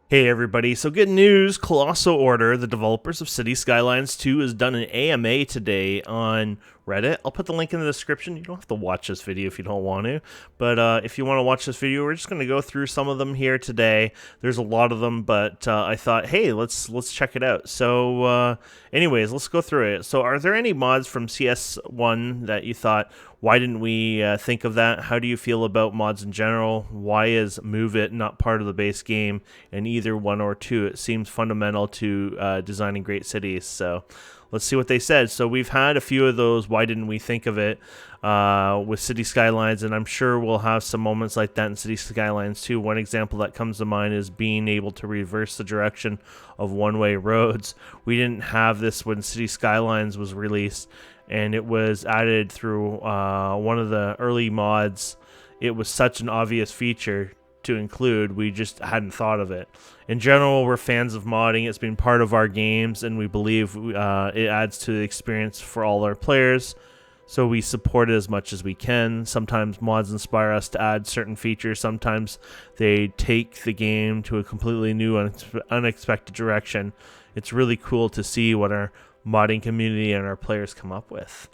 Hey everybody, so good news, Colossal Order, the developers of City Skylines 2, has done an AMA today on Reddit. I'll put the link in the description. You don't have to watch this video if you don't want to, but if you want to watch this video, we're just going to go through some of them here today. There's a lot of them, but I thought, hey, let's check it out. So anyways, let's go through it. So are there any mods from CS1 that you thought, why didn't we think of that? How do you feel about mods in general? Why is Move It not part of the base game in either one or two? It seems fundamental to designing great cities. So let's see what they said. So we've had a few of those. Why didn't we think of it with City Skylines? And I'm sure we'll have some moments like that in City Skylines too. One example that comes to mind is being able to reverse the direction of one-way roads. We didn't have this when City Skylines was released, and it was added through one of the early mods. It was such an obvious feature to include, we just hadn't thought of it. In general, we're fans of modding. It's been part of our games, and we believe it adds to the experience for all our players, so we support it as much as we can. Sometimes mods inspire us to add certain features. Sometimes they take the game to a completely new, unexpected direction. It's really cool to see what our modding community and our players come up with.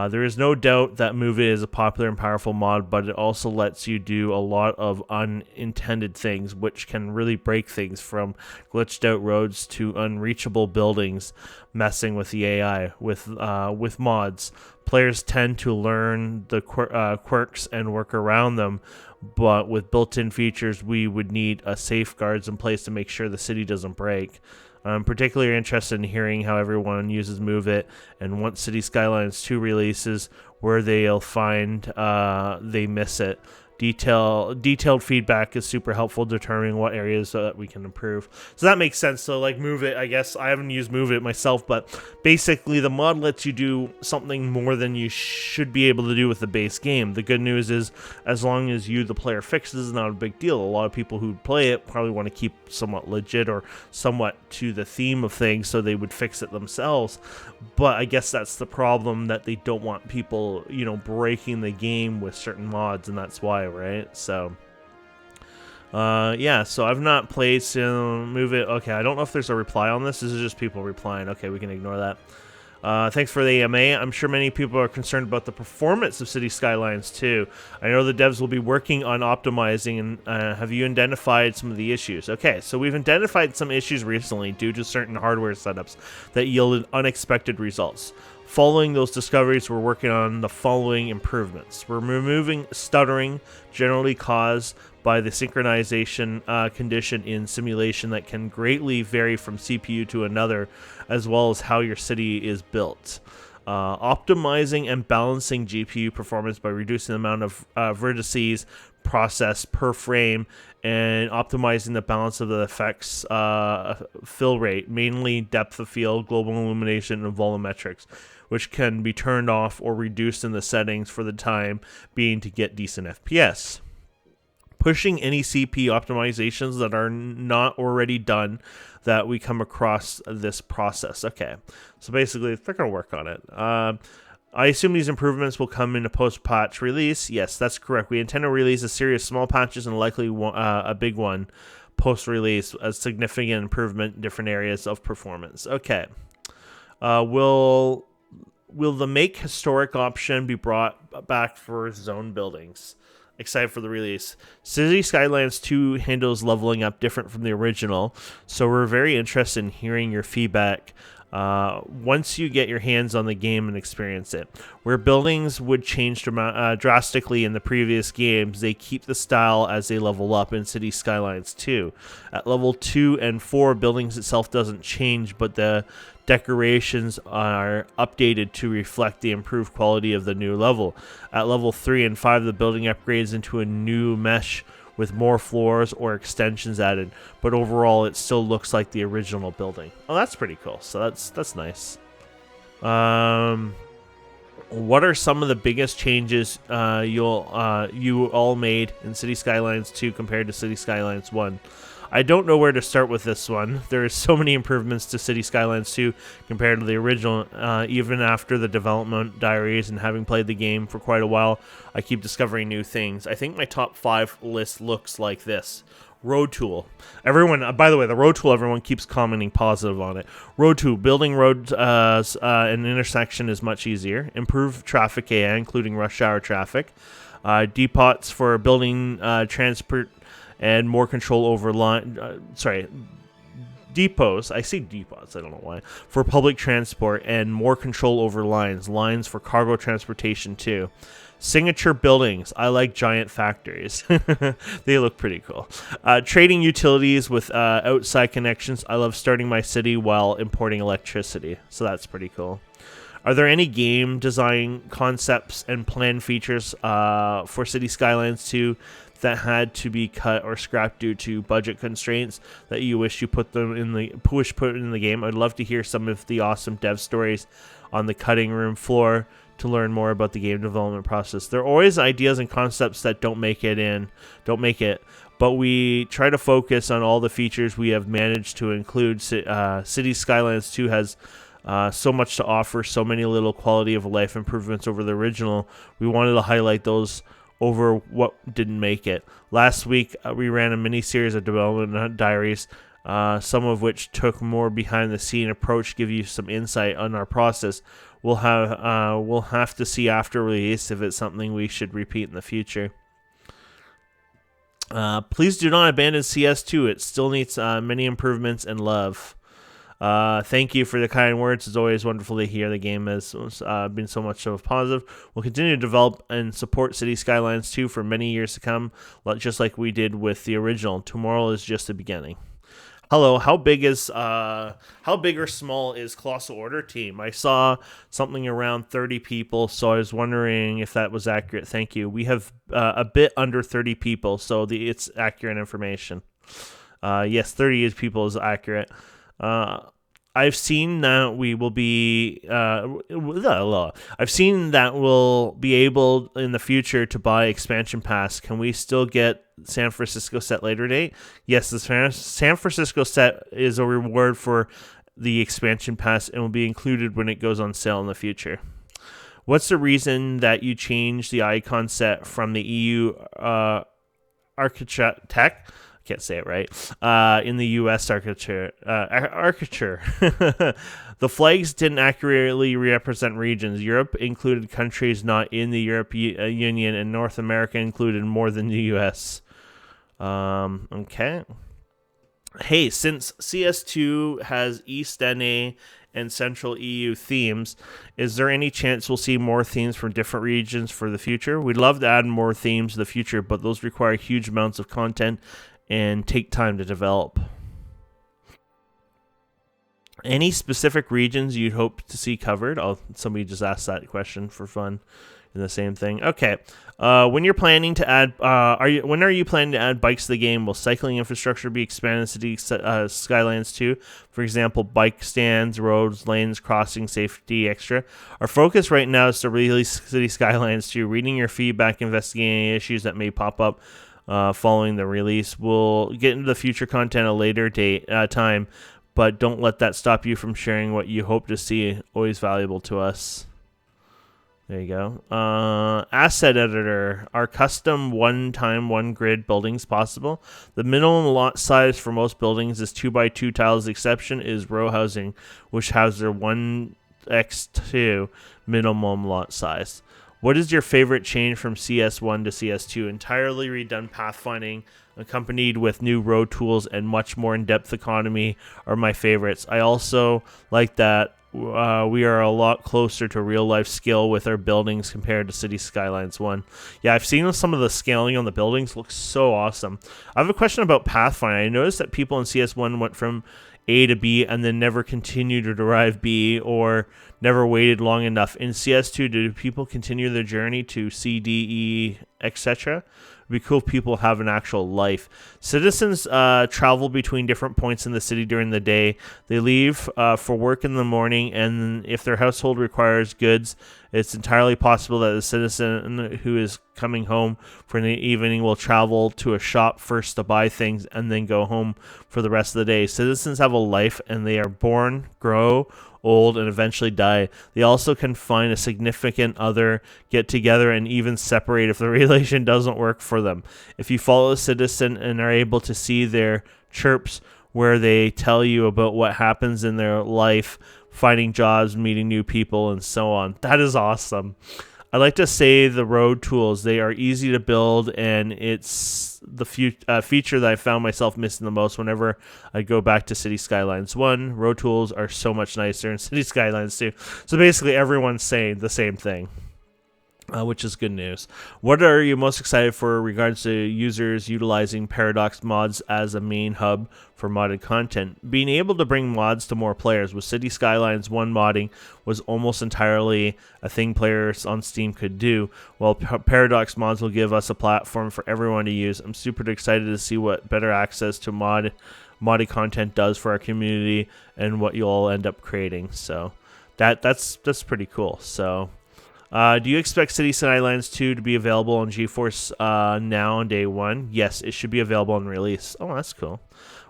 There is no doubt that Move It is a popular and powerful mod, but it also lets you do a lot of unintended things, which can really break things, from glitched out roads to unreachable buildings, messing with the AI. With mods, players tend to learn the quirks and work around them, but with built-in features, we would need safeguards in place to make sure the city doesn't break. I'm particularly interested in hearing how everyone uses Move It, and once City Skylines 2 releases, where they'll find they miss it. Detailed feedback is super helpful determining what areas that we can improve. So that makes sense. So like Move It, I guess I haven't used Move It myself, but basically the mod lets you do something more than you should be able to do with the base game. The good news is, as long as you, the player, fixes, it's not a big deal. A lot of people who play it probably want to keep somewhat legit or somewhat to the theme of things, so they would fix it themselves. But I guess that's the problem, that they don't want people, breaking the game with certain mods, and that's why, right? So yeah, so I've not played Move It. Okay, I don't know if there's a reply on this. This is just people replying. Okay, we can ignore that. Thanks for the AMA. I'm sure many people are concerned about the performance of City Skylines 2. I know the devs will be working on optimizing, and have you identified some of the issues? Okay, so we've identified some issues recently due to certain hardware setups that yielded unexpected results. Following those discoveries, we're working on the following improvements. We're removing stuttering, generally caused by the synchronization condition in simulation that can greatly vary from CPU to another, as well as how your city is built. Optimizing and balancing GPU performance by reducing the amount of vertices processed per frame, and optimizing the balance of the effects fill rate, mainly depth of field, global illumination, and volumetrics, which can be turned off or reduced in the settings for the time being to get decent FPS. Pushing any CPU optimizations that are not already done that we come across this process. Okay, so basically they're going to work on it. I assume these improvements will come in a post-patch release. Yes, that's correct. We intend to release a series of small patches and likely a big one post-release, a significant improvement in different areas of performance. Okay. Will the make historic option be brought back for zone buildings? Excited for the release. City Skylines 2 handles leveling up different from the original, so we're very interested in hearing your feedback once you get your hands on the game and experience it. Where buildings would change drastically in the previous games, they keep the style as they level up in City Skylines 2. At level 2 and 4, buildings itself doesn't change, but the decorations are updated to reflect the improved quality of the new level. At level 3 and 5, the building upgrades into a new mesh with more floors or extensions added, but overall it still looks like the original building. Oh, that's pretty cool. So that's nice. What are some of the biggest changes you all made in City Skylines 2 compared to City Skylines 1? I don't know where to start with this one. There are so many improvements to City Skylines 2 compared to the original. Even after the development diaries and having played the game for quite a while, I keep discovering new things. I think my top 5 list looks like this. Road tool. Everyone, by the way, the road tool, everyone keeps commenting positive on it. Road tool. Building road an intersection is much easier. Improve traffic AI, including rush hour traffic. Depots for building transport and more control over depots. I say depots. I don't know why. For public transport and more control over lines. Lines for cargo transportation too. Signature buildings. I like giant factories. They look pretty cool. Trading utilities with outside connections. I love starting my city while importing electricity. So that's pretty cool. Are there any game design concepts and planned features for City Skylines 2 that had to be cut or scrapped due to budget constraints that you wish you put in the game? I'd love to hear some of the awesome dev stories on the cutting room floor to learn more about the game development process. There are always ideas and concepts that don't make it, but we try to focus on all the features we have managed to include. City Skylines 2 has so much to offer, so many little quality of life improvements over the original. We wanted to highlight those over what didn't make it. Last week, we ran a mini-series of development diaries, some of which took more behind-the-scene approach, give you some insight on our process. We'll have to see after release if it's something we should repeat in the future. Please do not abandon CS2. It still needs many improvements and love. Thank you for the kind words. It's always wonderful to hear the game has been so much of a positive. We'll continue to develop and support City Skylines 2 for many years to come, just like we did with the original. Tomorrow is just the beginning. Hello, how big or small is Colossal Order team? I saw something around 30 people, so I was wondering if that was accurate. Thank you. We have a bit under 30 people, so it's accurate information. Yes, 30 people is accurate. I've seen that we will be. I've seen that we'll be able in the future to buy expansion pass. Can we still get San Francisco set later date? Yes, the San Francisco set is a reward for the expansion pass and will be included when it goes on sale in the future. What's the reason that you changed the icon set from the EU architect? Can't say it right, in the U.S. architecture. The flags didn't accurately represent regions. Europe included countries not in the European Union, and North America included more than the U.S. Okay. Hey, since CS2 has East NA and Central EU themes, is there any chance we'll see more themes from different regions for the future? We'd love to add more themes in the future, but those require huge amounts of content and take time to develop. Any specific regions you'd hope to see covered? Somebody just asked that question for fun. In the same thing. Okay. When you're planning to add, when are you planning to add bikes to the game? Will cycling infrastructure be expanded in City Skylines 2? For example, bike stands, roads, lanes, crossing, safety, extra. Our focus right now is to release City Skylines 2. Reading your feedback, investigating any issues that may pop up following the release. We'll get into the future content at a later time, but don't let that stop you from sharing what you hope to see. Always valuable to us. There you go. Asset editor. Are custom 1x1 grid buildings possible? The minimum lot size for most buildings is 2x2 tiles. The exception is row housing, which has their 1x2 minimum lot size. What is your favorite change from CS1 to CS2? Entirely redone pathfinding, accompanied with new road tools and much more in-depth economy are my favorites. I also like that we are a lot closer to real-life scale with our buildings compared to City Skylines 1. Yeah, I've seen some of the scaling on the buildings. Looks so awesome. I have a question about pathfinding. I noticed that people in CS1 went from A to B and then never continued to derive B or never waited long enough. In CS2, do people continue their journey to C, D, E, etc.? It'd be cool if people have an actual life. Citizens travel between different points in the city during the day. They leave for work in the morning, and if their household requires goods, it's entirely possible that the citizen who is coming home for the evening will travel to a shop first to buy things and then go home for the rest of the day. Citizens have a life, and they are born, grow old, and eventually die. They also can find a significant other, get together, and even separate if the relation doesn't work for them. If you follow a citizen and are able to see their chirps where they tell you about what happens in their life, finding jobs, meeting new people, and so on. That is awesome. I like to say the road tools, they are easy to build, and it's the feature that I found myself missing the most whenever I go back to City Skylines 1. Road tools are so much nicer in City Skylines 2. So basically everyone's saying the same thing. Which is good news. What are you most excited for in regards to users utilizing Paradox mods as a main hub for modded content? Being able to bring mods to more players with City Skylines 1 modding was almost entirely a thing players on Steam could do, while Paradox mods will give us a platform for everyone to use. I'm super excited to see what better access to modded content does for our community and what you'll all end up creating. So that's pretty cool. So do you expect City Skylines 2 to be available on GeForce now on day one? Yes, it should be available on release. Oh, that's cool.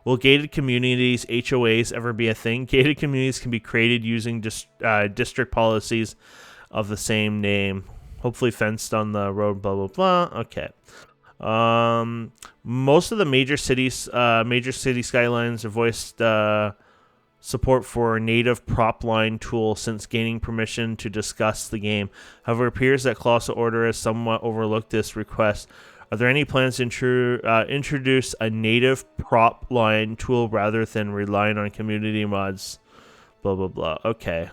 Will gated communities, HOAs, ever be a thing? Gated communities can be created using district policies of the same name. Hopefully fenced on the road, blah, blah, blah. Okay. Most of the major city skylines have voiced support for native prop line tool since gaining permission to discuss the game. However, it appears that Colossal Order has somewhat overlooked this request. Are there any plans to introduce a native prop line tool rather than relying on community mods? Blah, blah, blah. Okay.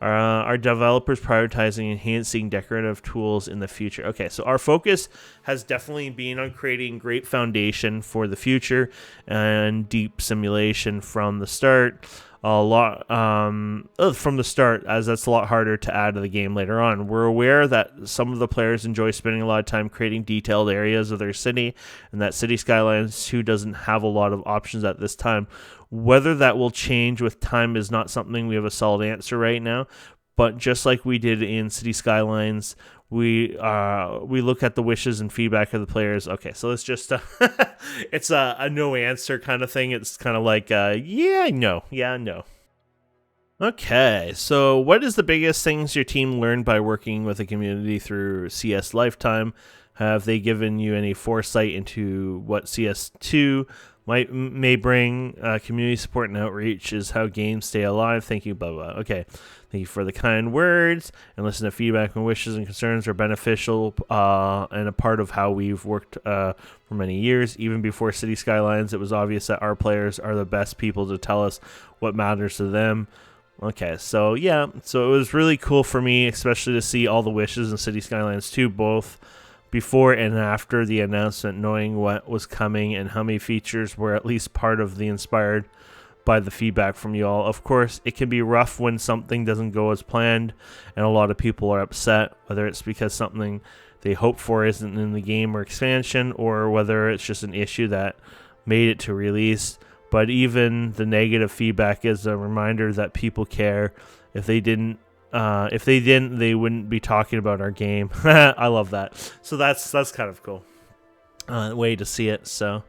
Are developers prioritizing enhancing decorative tools in the future? Okay, so our focus has definitely been on creating great foundation for the future and deep simulation from the start. From the start, as that's a lot harder to add to the game later on. We're aware that some of the players enjoy spending a lot of time creating detailed areas of their city, and that City Skylines 2 doesn't have a lot of options at this time. Whether that will change with time is not something we have a solid answer right now, but just like we did in City Skylines, we look at the wishes and feedback of the players. Okay, so it's just it's a no answer kind of thing. It's kind of like yeah, no. Okay, so what is the biggest things your team learned by working with a community through CS Lifetime? Have they given you any foresight into what CS2 may bring? Community support and outreach is how games stay alive. Thank you, blah, blah. Okay, thank you for the kind words, and listen to feedback and wishes and concerns are beneficial and a part of how we've worked for many years. Even before City Skylines, it was obvious that our players are the best people to tell us what matters to them. Okay, so yeah, so it was really cool for me, especially to see all the wishes in City Skylines 2, both before and after the announcement, knowing what was coming and how many features were at least part of the inspired by the feedback from you all. Of course, it can be rough when something doesn't go as planned and a lot of people are upset, whether it's because something they hope for isn't in the game or expansion, or whether it's just an issue that made it to release. But even the negative feedback is a reminder that people care. If they didn't, they wouldn't be talking about our game. I love that. So that's kind of cool. Way to see it. So,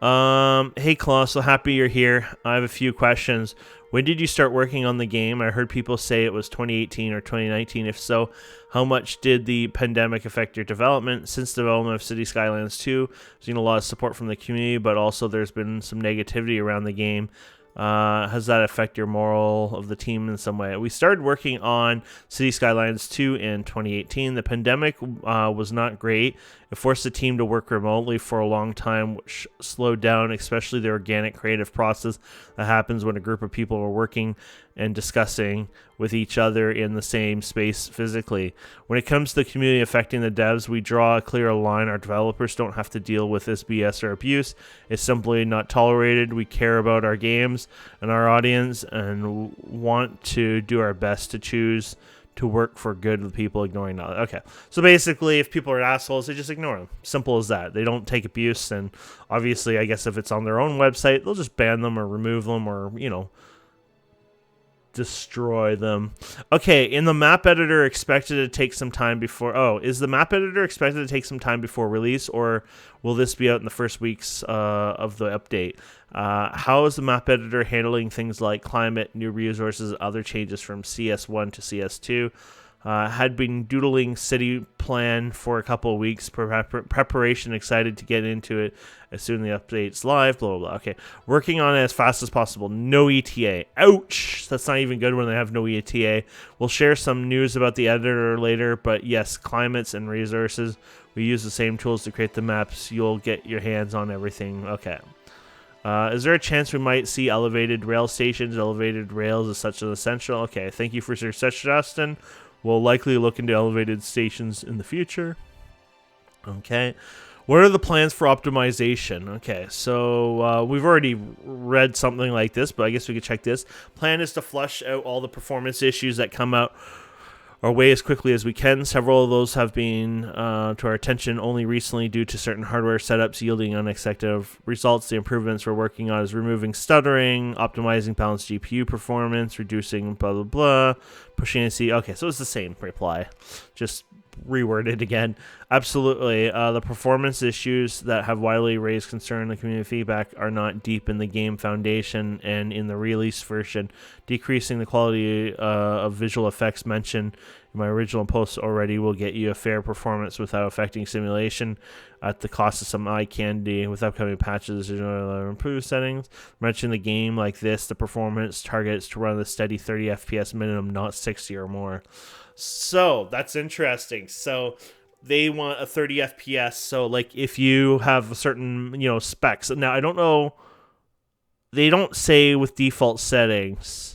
hey, Colossal, happy you're here. I have a few questions. When did you start working on the game? I heard people say it was 2018 or 2019. If so, how much did the pandemic affect your development? Since development of City Skylines 2, there's been a lot of support from the community, but also there's been some negativity around the game. Has that affect your moral of the team in some way? We started working on City Skylines 2 in 2018. The pandemic was not great. It forced the team to work remotely for a long time, which slowed down especially the organic creative process that happens when a group of people are working and discussing with each other in the same space physically. When it comes to the community affecting the devs, we draw a clear line. Our developers don't have to deal with this BS or abuse. It's simply not tolerated. We care about our games and our audience and want to do our best to choose to work for good of the people, ignoring knowledge. Okay, so basically, if people are assholes, they just ignore them. Simple as that. They don't take abuse, and obviously, I guess if it's on their own website, they'll just ban them or remove them or, destroy them. Okay, in the map editor expected to take some time before... Oh, is the map editor expected to take some time before release, or will this be out in the first weeks of the update? How is the map editor handling things like climate, new resources, other changes from CS1 to CS2? Had been doodling city plan for a couple of weeks, preparation, excited to get into it as soon as the update's live, blah, blah, blah. Okay, working on it as fast as possible. No ETA. Ouch! That's not even good when they have no ETA. We'll share some news about the editor later, but yes, climates and resources. We use the same tools to create the maps. You'll get your hands on everything. Okay. Is there a chance we might see elevated rail stations? Elevated rails is such an essential. Okay, thank you for your suggestion. We'll likely look into elevated stations in the future. Okay. What are the plans for optimization? Okay, so we've already read something like this, but I guess we could check this. Plan is to flush out all the performance issues that come out our way as quickly as we can. Several of those have been to our attention only recently due to certain hardware setups yielding unexpected results. The improvements we're working on is removing stuttering, optimizing balanced GPU performance, reducing blah, blah, blah, pushing AC. Okay, so it's the same reply, just reworded again. Absolutely. The performance issues that have widely raised concern in the community feedback are not deep in the game foundation and in the release version. Decreasing the quality of visual effects mentioned in my original post already will get you a fair performance without affecting simulation at the cost of some eye candy. With upcoming patches, improved settings. Mention the game like this, the performance targets to run a steady 30 FPS minimum, not 60 or more. So that's interesting. So they want a 30 FPS. So like if you have a certain, specs. Now I don't know. They don't say with default settings.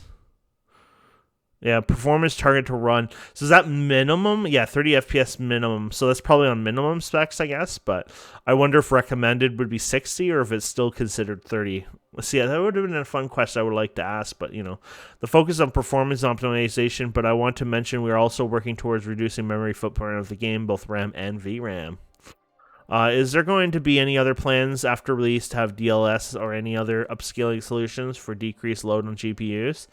Yeah, performance target to run. So is that minimum? Yeah, 30 FPS minimum. So that's probably on minimum specs, I guess. But I wonder if recommended would be 60 or if it's still considered 30. Let's see, that would have been a fun question I would like to ask. But, the focus on performance optimization. But I want to mention we are also working towards reducing memory footprint of the game, both RAM and VRAM. Is there going to be any other plans after release to have DLS or any other upscaling solutions for decreased load on GPUs?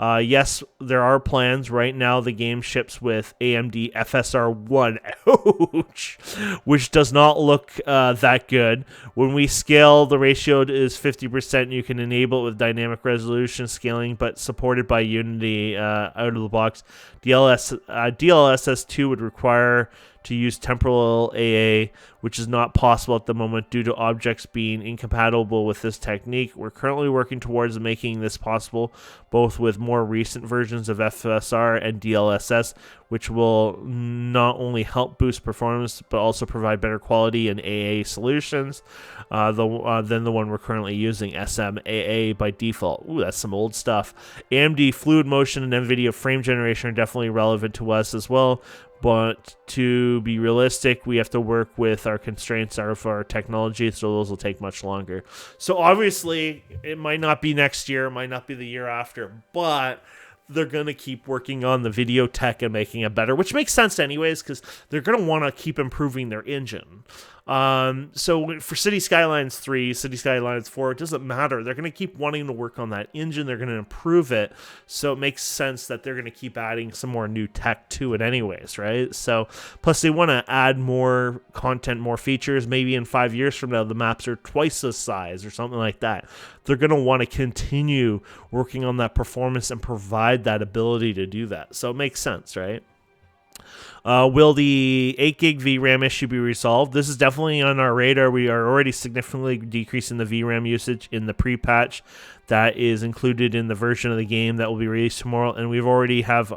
Yes, there are plans. Right now, the game ships with AMD FSR1, ouch, which does not look that good. When we scale, the ratio is 50%. You can enable it with dynamic resolution scaling, but supported by Unity out of the box. DLSS2 would require to use temporal AA, which is not possible at the moment due to objects being incompatible with this technique. We're currently working towards making this possible, both with more recent versions of FSR and DLSS, which will not only help boost performance, but also provide better quality and AA solutions than the one we're currently using, SMAA by default. Ooh, that's some old stuff. AMD Fluid Motion and NVIDIA Frame Generation are definitely relevant to us as well. But to be realistic, we have to work with our constraints of our technology, so those will take much longer. So obviously, it might not be next year, it might not be the year after, but they're going to keep working on the video tech and making it better, which makes sense anyways, because they're going to want to keep improving their engine. So for City Skylines 3, City Skylines 4, it doesn't matter. They're going to keep wanting to work on that engine. They're going to improve it. So it makes sense that they're going to keep adding some more new tech to it anyways, right? So plus they want to add more content, more features. Maybe in 5 years from now, the maps are twice the size or something like that. They're going to want to continue working on that performance and provide that ability to do that. So it makes sense, right? Will the 8 gig VRAM issue be resolved? This is definitely on our radar. We are already significantly decreasing the VRAM usage in the pre-patch that is included in the version of the game that will be released tomorrow, and we've already have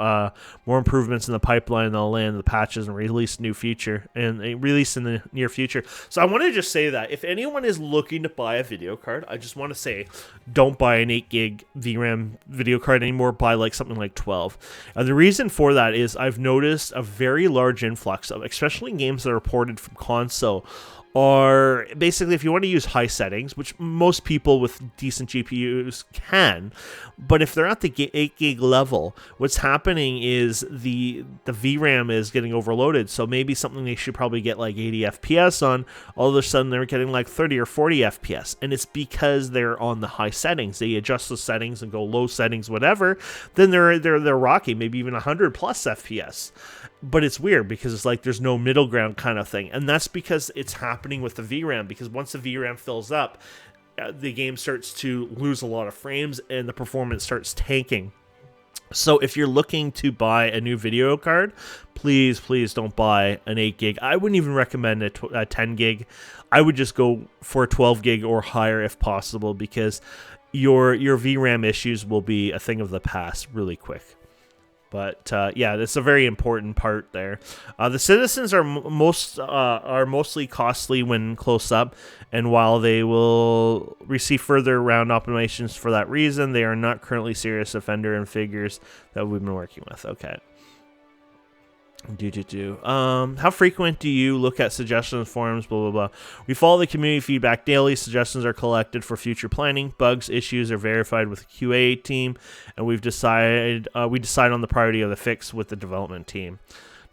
more improvements in the pipeline that'll land the patches and release new feature and release in the near future. So I want to just say that if anyone is looking to buy a video card, I just want to say don't buy an 8 gig VRAM video card anymore. Buy like something like 12. And the reason for that is I've noticed a very large influx of, especially in games that are ported from console, are basically, if you want to use high settings, which most people with decent GPUs can, but if they're at the 8 gig level, what's happening is the VRAM is getting overloaded. So maybe something they should probably get like 80 FPS on, all of a sudden they're getting like 30 or 40 FPS, and it's because they're on the high settings. They adjust the settings and go low settings, whatever. Then they're rocking maybe even 100 plus FPS. But it's weird because it's like there's no middle ground kind of thing. And that's because it's happening with the VRAM, because once the VRAM fills up, the game starts to lose a lot of frames and the performance starts tanking. So if you're looking to buy a new video card, please don't buy an 8 gig. I wouldn't even recommend a 10 gig. I would just go for a 12 gig or higher if possible, because your VRAM issues will be a thing of the past really quick. But yeah, that's a very important part there. The citizens are mostly costly when close up, and while they will receive further round optimizations for that reason, they are not currently serious offender and figures that we've been working with. Okay. How frequent do you look at suggestions, forums, blah, blah, blah? We follow the community feedback daily. Suggestions are collected for future planning. Bugs, issues are verified with the QA team, and we decide on the priority of the fix with the development team.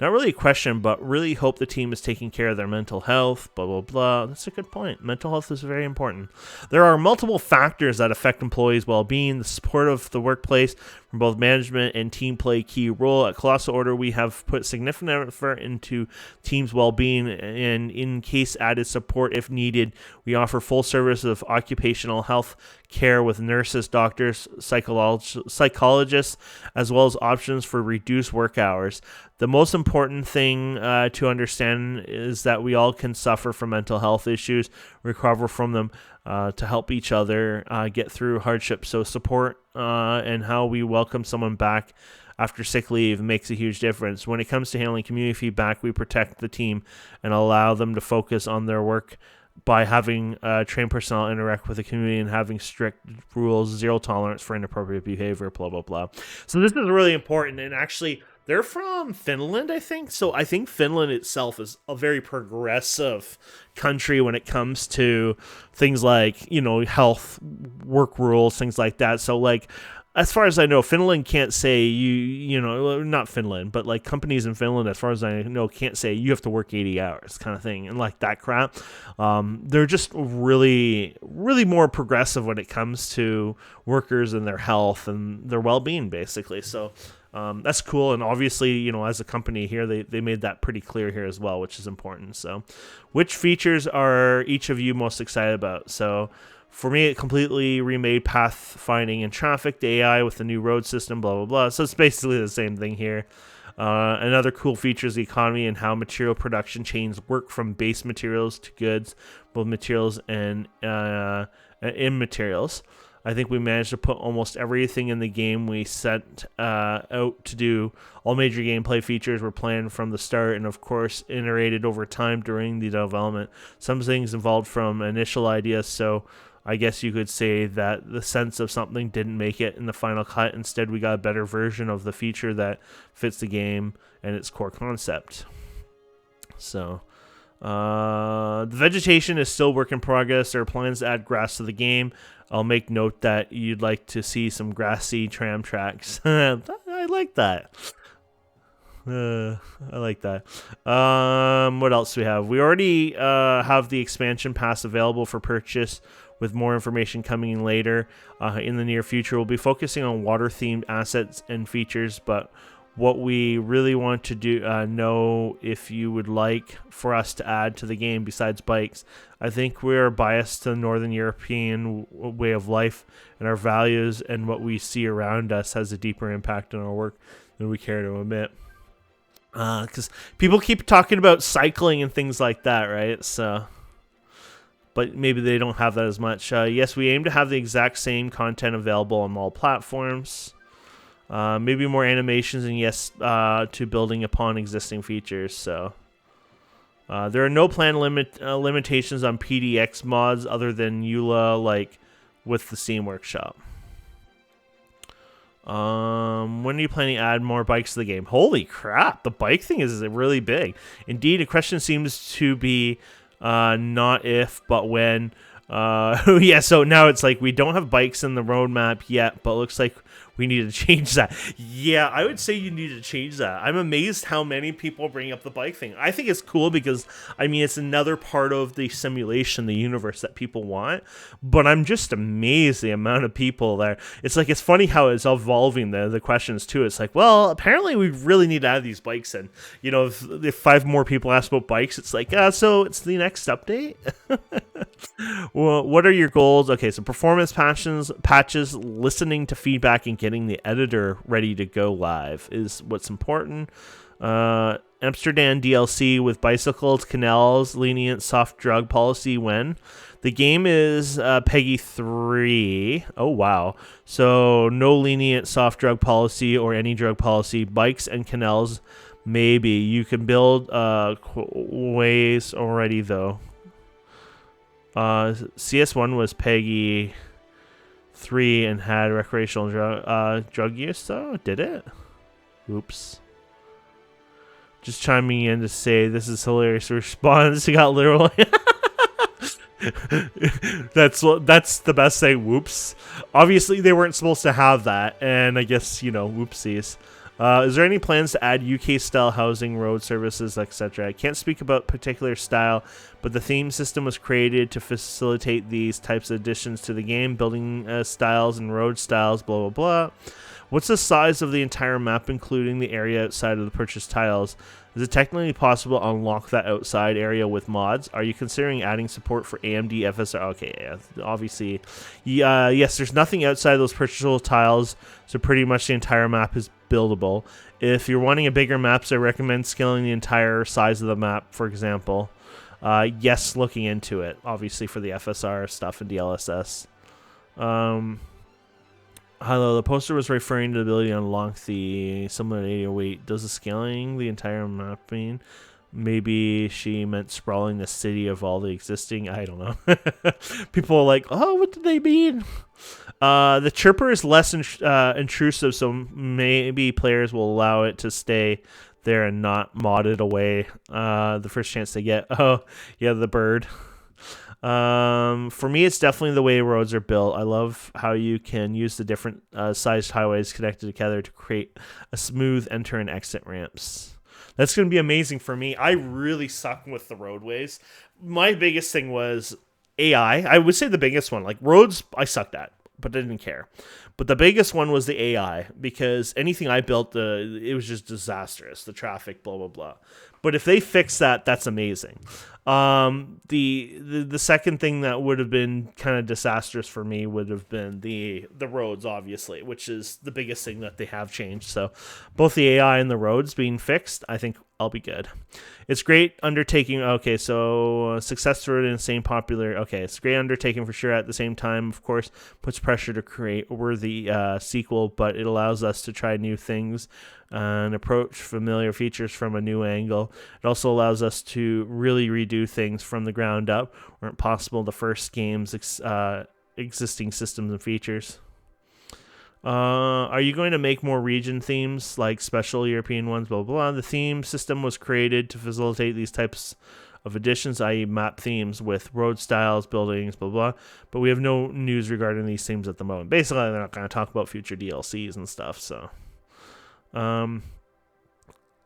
Not really a question, but really hope the team is taking care of their mental health, blah, blah, blah. That's a good point. Mental health is very important. There are multiple factors that affect employees' well-being. The support of the workplace from both management and team play a key role. At Colossal Order, we have put significant effort into team's well-being, and in case added support if needed, we offer full service of occupational health care with nurses, doctors, psychologists, as well as options for reduced work hours. The most important thing to understand is that we all can suffer from mental health issues, recover from them, to help each other get through hardship. So support and how we welcome someone back after sick leave makes a huge difference. When it comes to handling community feedback, we protect the team and allow them to focus on their work by having trained personnel interact with the community and having strict rules, zero tolerance for inappropriate behavior, blah, blah, blah. So this is really important. And actually, they're from Finland, I think. So I think Finland itself is a very progressive country when it comes to things like, health, work rules, things like that. So like, as far as I know, Finland can't say not Finland, but like companies in Finland, as far as I know, can't say you have to work 80 hours kind of thing and like that crap. They're just really, really more progressive when it comes to workers and their health and their well-being, basically. So that's cool. And obviously, as a company here, they made that pretty clear here as well, which is important. So which features are each of you most excited about? So for me, it completely remade path finding and traffic, the AI with the new road system, blah, blah, blah. So it's basically the same thing here. Another cool feature is the economy and how material production chains work from base materials to goods, both materials and immaterials. I think we managed to put almost everything in the game we sent out to do. All major gameplay features were planned from the start and, of course, iterated over time during the development. Some things evolved from initial ideas, so I guess you could say that the sense of something didn't make it in the final cut. Instead, we got a better version of the feature that fits the game and its core concept. So the vegetation is still work in progress. There are plans to add grass to the game. I'll make note that you'd like to see some grassy tram tracks. I like that. I like that. What else do we have? We already have the expansion pass available for purchase, with more information coming in later. In the near future, we'll be focusing on water-themed assets and features, but what we really want to do know if you would like for us to add to the game besides bikes. I think we are biased to the Northern European way of life, and our values and what we see around us has a deeper impact on our work than we care to admit. Because people keep talking about cycling and things like that, right? So, but maybe they don't have that as much. Yes, we aim to have the exact same content available on all platforms. Maybe more animations, and yes, to building upon existing features. So there are no planned limitations on PDX mods other than EULA, like with the Steam Workshop. When are you planning to add more bikes to the game? Holy crap, the bike thing is really big. Indeed, a question seems to be not if, but when. Yeah, so now it's like we don't have bikes in the roadmap yet, but looks like we need to change that. Yeah, I would say you need to change that. I'm amazed how many people bring up the bike thing. I think it's cool because, I mean, it's another part of the simulation, the universe that people want, but I'm just amazed the amount of people there. It's like, it's funny how it's evolving, the questions too. It's like, well, apparently we really need to add these bikes in. You know, if 5 more people ask about bikes, it's like, so it's the next update? Well, what are your goals? Okay, so performance patches, listening to feedback, and getting the editor ready to go live is what's important. Amsterdam DLC with bicycles, canals, lenient soft drug policy when? The game is Peggy 3. Oh, wow. So no lenient soft drug policy or any drug policy. Bikes and canals, maybe. You can build ways already, though. CS1 was Peggy 3 and had recreational drug use, though? Did it? Oops. Just chiming in to say this is hilarious response. He got literally. That's the best thing. Whoops. Obviously, they weren't supposed to have that, and I guess, you know, whoopsies. Is there any plans to add UK-style housing, road services, etc.? I can't speak about particular style, but the theme system was created to facilitate these types of additions to the game, building styles and road styles, blah, blah, blah. What's the size of the entire map, including the area outside of the purchased tiles? Is it technically possible to unlock that outside area with mods? Are you considering adding support for AMD FSR? Okay, yeah, obviously. Yes, there's nothing outside those purchasable tiles, so pretty much the entire map is buildable. If you're wanting a bigger map, so I recommend scaling the entire size of the map, for example. Yes, looking into it, obviously, for the FSR stuff and DLSS. Hello, the poster was referring to the ability to unlock the similar to wait, does the scaling the entire map mean? Maybe she meant sprawling the city of all the existing. I don't know. People are like, oh, what did they mean? The chirper is less intrusive, so maybe players will allow it to stay there and not mod it away the first chance they get. Oh, yeah, the bird. For me, it's definitely the way roads are built. I love how you can use the different sized highways connected together to create a smooth enter and exit ramps. That's going to be amazing for me. I really suck with the roadways. My biggest thing was AI. I would say the biggest one. Like roads, I sucked at, but I didn't care. But the biggest one was the AI, because anything I built, it was just disastrous. The traffic, blah, blah, blah. But if they fix that, that's amazing. The second thing that would have been kind of disastrous for me would have been the roads, obviously, which is the biggest thing that they have changed. So both the AI and the roads being fixed, I think I'll be good. It's great undertaking. Okay, so success rate and same popular. Okay, it's a great undertaking for sure. At the same time, of course, puts pressure to create a worthy sequel, but it allows us to try new things and approach familiar features from a new angle. It also allows us to really redo things from the ground up, weren't possible the first game's existing systems and features. Are you going to make more region themes, like special European ones, blah, blah, blah? The theme system was created to facilitate these types of additions, i.e. map themes with road styles, buildings, blah, blah, but we have no news regarding these themes at the moment. Basically, they're not going to talk about future DLCs and stuff, so... I'm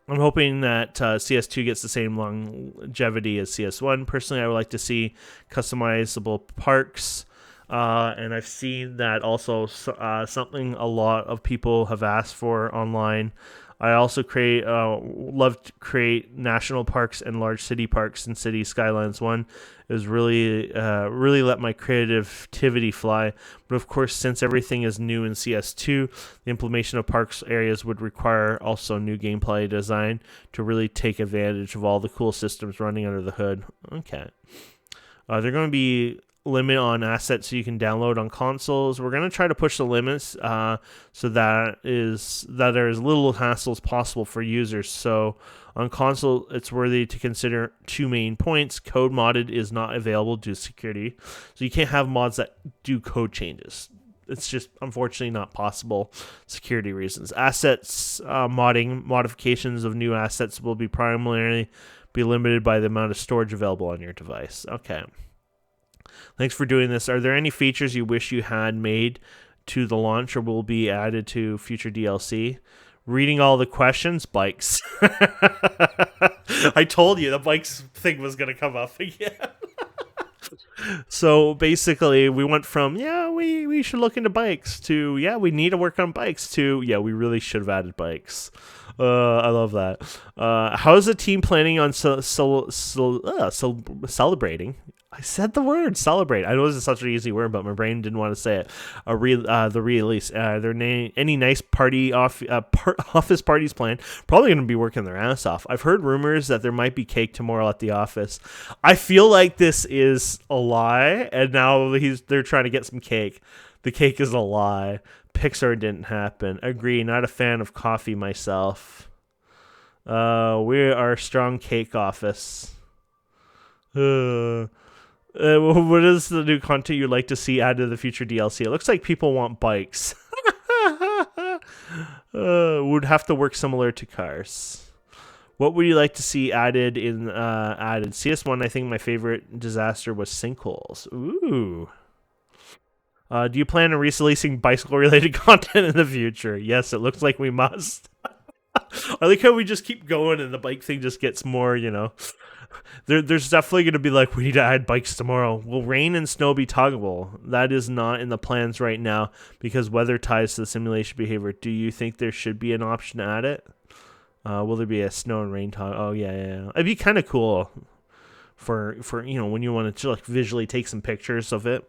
hoping that CS2 gets the same longevity as CS1. Personally, I would like to see customizable parks, and I've seen that also something a lot of people have asked for online. I also love to create national parks and large city parks in City Skylines 1. It was really let my creativity fly. But of course, since everything is new in CS2, the implementation of parks areas would require also new gameplay design to really take advantage of all the cool systems running under the hood. Okay. They're going to be limit on assets you can download on consoles. We're going to try to push the limits so that there is little hassle as possible for users. So on console, it's worthy to consider 2 main points. Code modded is not available due to security. So you can't have mods that do code changes. It's just unfortunately not possible, security reasons. Assets, modifications of new assets will be primarily be limited by the amount of storage available on your device. Okay. Thanks for doing this. Are there any features you wish you had made to the launch or will be added to future DLC? Reading all the questions, bikes. I told you the bikes thing was going to come up again. So basically, we went from, we should look into bikes to, we need to work on bikes to, we really should have added bikes. I love that. How is the team planning on celebrating? I said the word celebrate. I know this is such an easy word, but my brain didn't want to say it. The release. Any nice office parties planned? Probably going to be working their ass off. I've heard rumors that there might be cake tomorrow at the office. I feel like this is a lie, and now they're trying to get some cake. The cake is a lie. Pixar didn't happen. Agree. Not a fan of coffee myself. We are a strong cake office. What is the new content you'd like to see added to the future DLC? It looks like people want bikes. Would have to work similar to cars. What would you like to see added in added? CS1, I think my favorite disaster was sinkholes. Ooh. Do you plan on releasing bicycle-related content in the future? Yes, it looks like we must. I like how we just keep going and the bike thing just gets more, There's definitely going to be like, we need to add bikes tomorrow. Will rain and snow be toggable? That is not in the plans right now because weather ties to the simulation behavior. Do you think there should be an option to add it? Will there be a snow and rain toggle? Oh, yeah. It'd be kind of cool for when you want to visually take some pictures of it.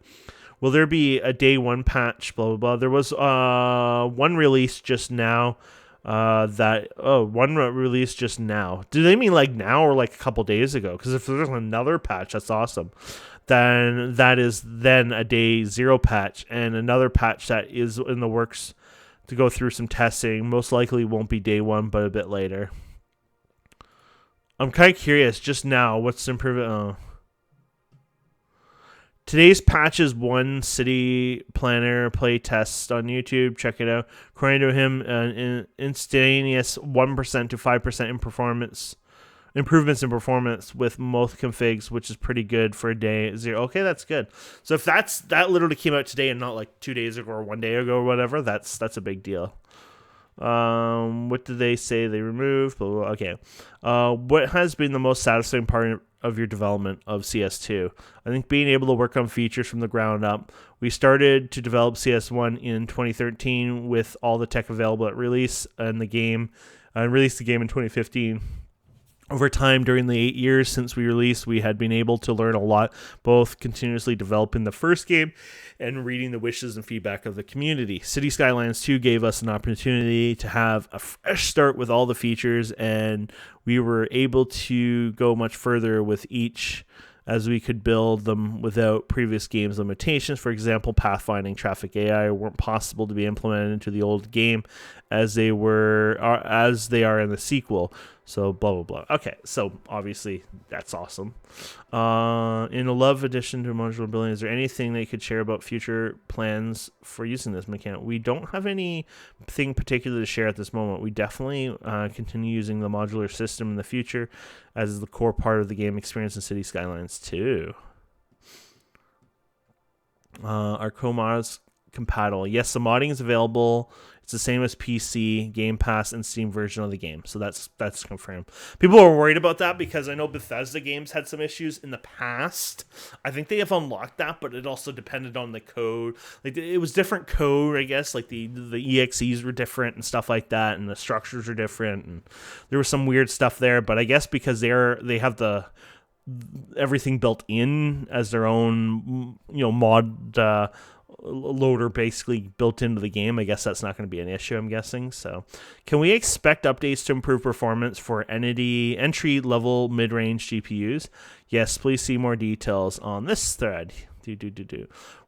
Will there be a day one patch? Blah, blah, blah. There was one release just now. One release just now. Do they mean like now or like a couple days ago? Because if there's another patch, that's awesome. Then that is then a day 0 patch and another patch that is in the works to go through some testing. Most likely won't be day 1, but a bit later. I'm kind of curious just now. What's the improvement? Oh. Today's patch is one city planner play test on YouTube. Check it out. According to him, an instantaneous 1% to 5% improvements in performance with most configs, which is pretty good for a day 0. Okay, that's good. So if that literally came out today and not like 2 days ago or 1 day ago or whatever, that's a big deal. What did they say they removed? Blah, blah, blah. Okay. What has been the most satisfying part of your development of CS2? I think being able to work on features from the ground up. We started to develop CS1 in 2013 with all the tech available at release and released the game in 2015. Over time, during the 8 years since we released, we had been able to learn a lot, both continuously developing the first game and reading the wishes and feedback of the community. City Skylines 2 gave us an opportunity to have a fresh start with all the features, and we were able to go much further with each as we could build them without previous games' limitations. For example, pathfinding, traffic AI weren't possible to be implemented into the old game as they are in the sequel. So blah, blah, blah. Okay, so obviously that's awesome. In a Love addition to modular building, is there anything that you could share about future plans for using this mechanic? We don't have anything particular to share at this moment. We definitely continue using the modular system in the future as the core part of the game experience in City Skylines 2. Are co-mods compatible? Yes, the modding is available. It's the same as PC, Game Pass, and Steam version of the game. So that's confirmed. People are worried about that because I know Bethesda games had some issues in the past. I think they have unlocked that, but it also depended on the code. Like it was different code, I guess. Like the EXEs were different and stuff like that, and the structures are different, and there was some weird stuff there. But I guess because they have everything built in as their own, mod loader basically built into the game. I guess that's not going to be an issue, I'm guessing. So can we expect updates to improve performance for entry level mid-range GPUs? Yes, please see more details on this thread.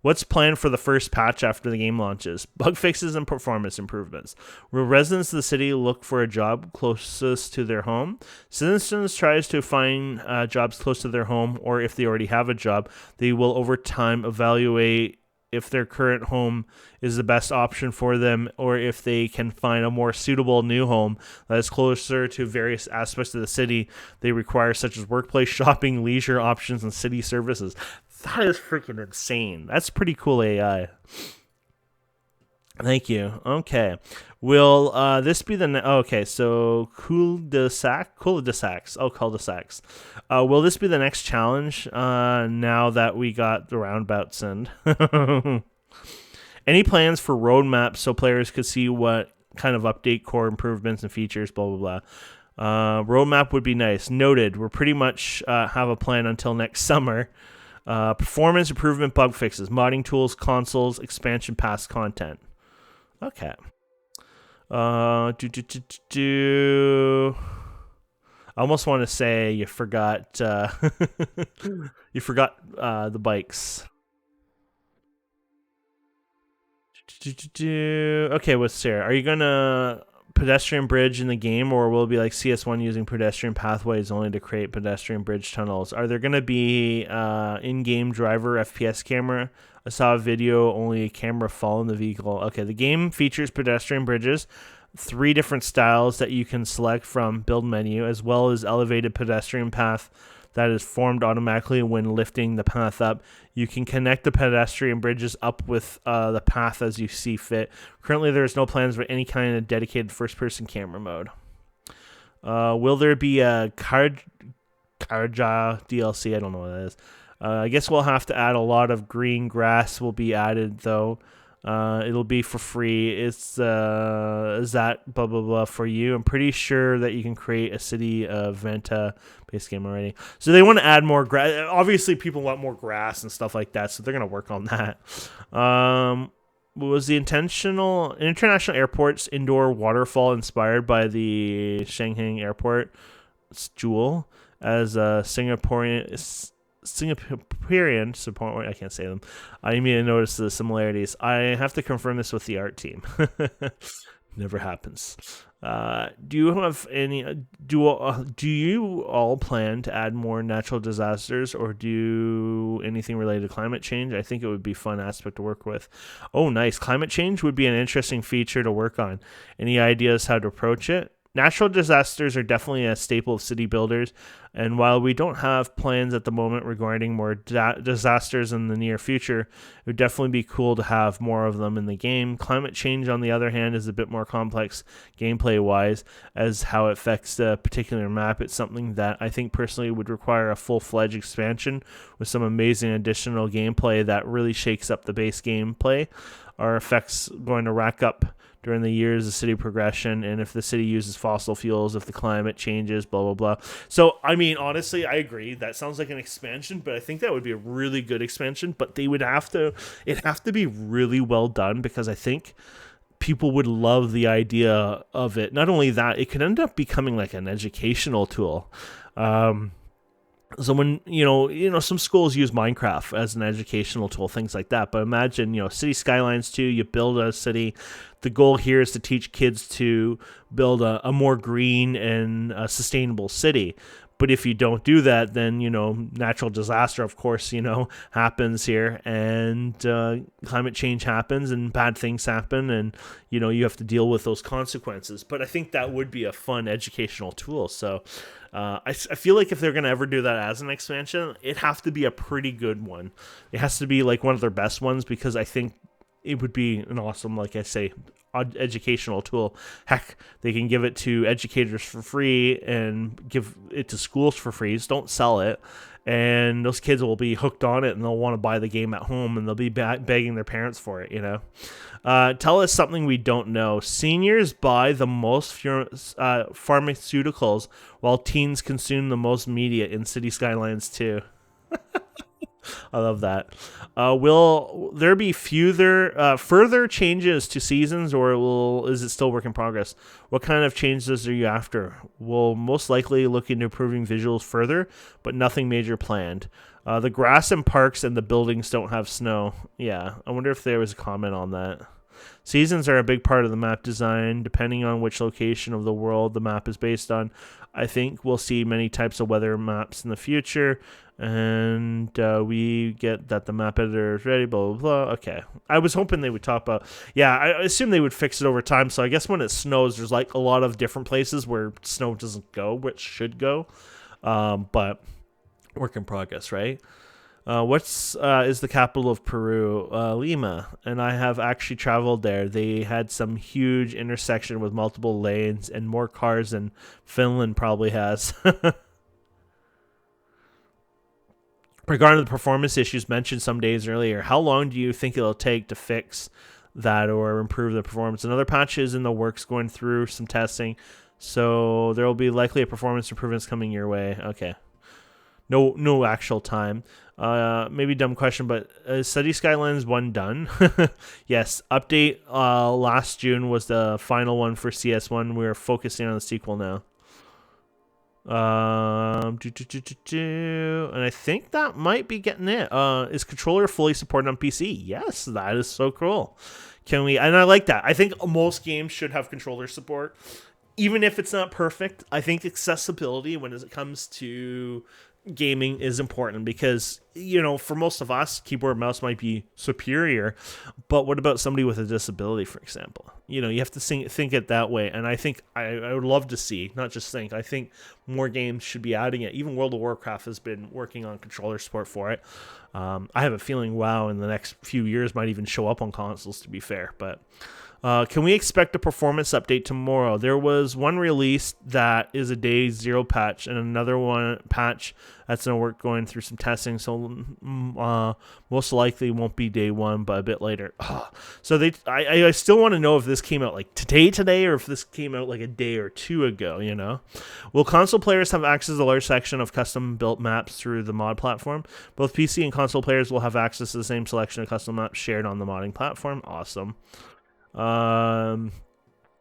What's planned for the first patch after the game launches? Bug fixes and performance improvements. Will residents of the city look for a job closest to their home? Citizens tries to find jobs close to their home, or if they already have a job, they will over time evaluate if their current home is the best option for them, or if they can find a more suitable new home that is closer to various aspects of the city they require, such as workplace, shopping, leisure options, and city services. That is freaking insane. That's pretty cool AI. Thank you. Okay. Will this be the okay? So cul-de-sacs. Oh, cul-de-sacs. Will this be the next challenge? Now that we got the roundabouts in. Any plans for roadmaps so players could see what kind of update, core improvements, and features? Blah blah blah. Roadmap would be nice. Noted. We're pretty much have a plan until next summer. Performance improvement, bug fixes, modding tools, consoles, expansion pass content. Okay. I almost want to say you forgot. You forgot the bikes. Okay, with Sarah, are you gonna pedestrian bridge in the game, or will it be like CS1 using pedestrian pathways only to create pedestrian bridge tunnels? Are there gonna be in-game driver FPS camera? I saw a video, only a camera following the vehicle. Okay, the game features pedestrian bridges, 3 different styles that you can select from build menu, as well as elevated pedestrian path that is formed automatically when lifting the path up. You can connect the pedestrian bridges up with the path as you see fit. Currently, there is no plans for any kind of dedicated first-person camera mode. Will there be a Karja DLC? I don't know what that is. I guess we'll have to add a lot of green grass will be added, though. It'll be for free. Is that blah blah blah for you? I'm pretty sure that you can create a city Venta base game already. So they want to add more grass. Obviously, people want more grass and stuff like that, so they're gonna work on that. Was the international airport's indoor waterfall inspired by the Shanghai airport? It's Jewel as a Singaporean support. I can't say them. I immediately noticed the similarities. I have to confirm this with the art team. Never happens. Do you have any? Do you all plan to add more natural disasters or do anything related to climate change? I think it would be a fun aspect to work with. Oh, nice. Climate change would be an interesting feature to work on. Any ideas how to approach it? Natural disasters are definitely a staple of city builders, and while we don't have plans at the moment regarding more disasters in the near future, it would definitely be cool to have more of them in the game. Climate change, on the other hand, is a bit more complex gameplay-wise as how it affects a particular map. It's something that I think personally would require a full-fledged expansion with some amazing additional gameplay that really shakes up the base gameplay. Our effects going to rack up during the years of city progression, and if the city uses fossil fuels, if the climate changes, blah blah blah. So I mean, honestly, I agree that sounds like an expansion, but I think that would be a really good expansion. But they would have to be really well done, because I think people would love the idea of it. Not only that, it could end up becoming like an educational tool. So when some schools use Minecraft as an educational tool, things like that. But imagine, City Skylines 2, you build a city. The goal here is to teach kids to build a more green and sustainable city. But if you don't do that, then, natural disaster, of course, happens here, and climate change happens and bad things happen, and, you have to deal with those consequences. But I think that would be a fun educational tool. So I feel like if they're going to ever do that as an expansion, it'd have to be a pretty good one. It has to be like one of their best ones, because I think it would be an awesome, like I say, educational tool. Heck, they can give it to educators for free and give it to schools for free. Just don't sell it, and those kids will be hooked on it, and they'll want to buy the game at home, and they'll be begging their parents for it. Tell us something we don't know. Seniors buy the most pharmaceuticals, while teens consume the most media in City Skylines 2. I love that. Will there be further changes to seasons, or is it still work in progress? What kind of changes are you after? We'll most likely look into improving visuals further, but nothing major planned. The grass and parks and the buildings don't have snow. Yeah, I wonder if there was a comment on that. Seasons are a big part of the map design, depending on which location of the world the map is based on. I think we'll see many types of weather maps in the future, and we get that the map editor is ready, blah, blah, blah. Okay. I was hoping they would talk about, yeah, I assume they would fix it over time, so I guess when it snows, there's like a lot of different places where snow doesn't go, which should go, but work in progress, right? What's is the capital of Peru? Lima, and I have actually traveled there. They had some huge intersection with multiple lanes and more cars than Finland probably has. Regarding the performance issues mentioned some days earlier, how long do you think it'll take to fix that or improve the performance? Another patch is in the works, going through some testing, so there will be likely a performance improvements coming your way. Okay. No actual time. Maybe dumb question, but is City Skylines 1 done? Yes. Update last June was the final one for CS1. We're focusing on the sequel now. And I think that might be getting it. Is controller fully supported on PC? Yes, that is so cool. Can we? And I like that. I think most games should have controller support, even if it's not perfect. I think accessibility when it comes to gaming is important because, you know, for most of us, keyboard and mouse might be superior, but what about somebody with a disability, for example? You know, you have to think it that way, and I think I would love to see, not just think, I think more games should be adding it. Even World of Warcraft has been working on controller support for it. I have a feeling WoW in the next few years might even show up on consoles, to be fair, but... can we expect a performance update tomorrow? There was one released that is a day 0 patch and another one patch that's going to work going through some testing. So most likely won't be day 1, but a bit later. So I still want to know if this came out like today or if this came out like a day or 2 ago, you know? Will console players have access to a large section of custom built maps through the mod platform? Both PC and console players will have access to the same selection of custom maps shared on the modding platform. Awesome.